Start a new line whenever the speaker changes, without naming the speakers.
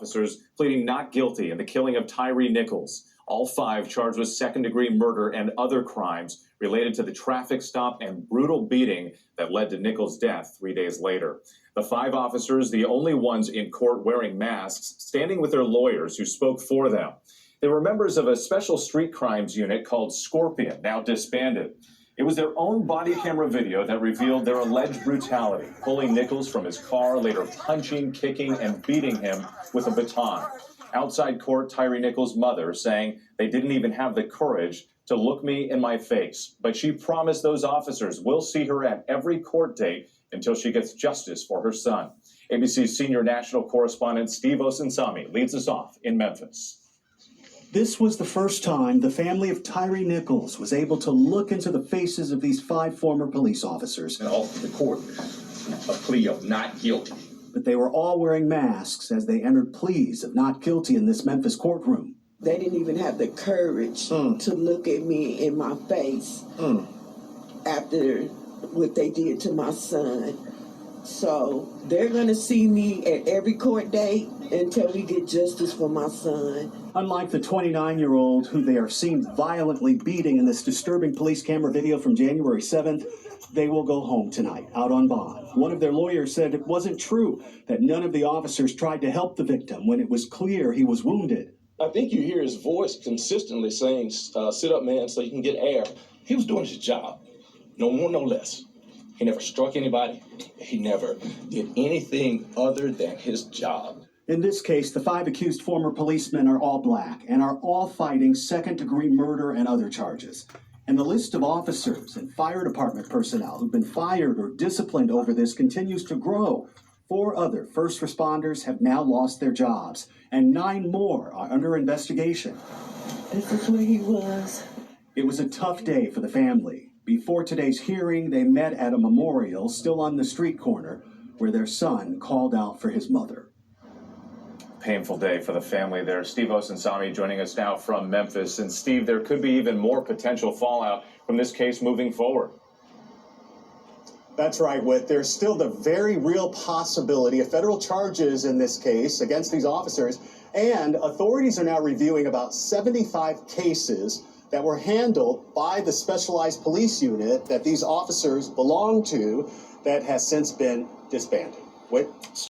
officers pleading not guilty in the killing of Tyre Nichols. All 5 charged with second-degree murder and other crimes related to the traffic stop and brutal beating that led to Nichols' death 3 days later. The 5 officers, the only ones in court wearing masks, standing with their lawyers who spoke for them. They were members of a special street crimes unit called Scorpion, now disbanded. It was their own body camera video that revealed their alleged brutality, pulling Nichols from his car, later punching, kicking, and beating him with a baton. Outside court, Tyre Nichols' mother saying they didn't even have the courage to look me in my face. But she promised those officers will see her at every court date until she gets justice for her son. ABC's senior national correspondent Steve Osunsami leads us off in Memphis.
This was the first time the family of Tyre Nichols was able to look into the faces of these 5 former police officers.
And offer the court a plea of not guilty.
But they were all wearing masks as they entered pleas of not guilty in this Memphis courtroom.
They didn't even have the courage to look at me in my face after what they did to my son. So they're going to see me at every court date until we get justice for my son.
Unlike the 29-year-old who they are seen violently beating in this disturbing police camera video from January 7th, they will go home tonight, out on bond. One of their lawyers said it wasn't true that none of the officers tried to help the victim when it was clear he was wounded.
I think you hear his voice consistently saying, sit up, man, so you can get air. He was doing his job, no more, no less. He never struck anybody. He never did anything other than his job.
In this case, the 5 accused former policemen are all black and are all fighting second-degree murder and other charges. And the list of officers and fire department personnel who've been fired or disciplined over this continues to grow. 4 other first responders have now lost their jobs, and 9 more are under investigation.
This is where he was.
It was a tough day for the family. Before today's hearing, they met at a memorial still on the street corner where their son called out for his mother.
Painful day for the family there. Steve Osunsami joining us now from Memphis. And Steve, there could be even more potential fallout from this case moving forward.
That's right, Whit. There's still the very real possibility of federal charges in this case against these officers, and authorities are now reviewing about 75 cases that were handled by the specialized police unit that these officers belong to that has since been disbanded. Whit?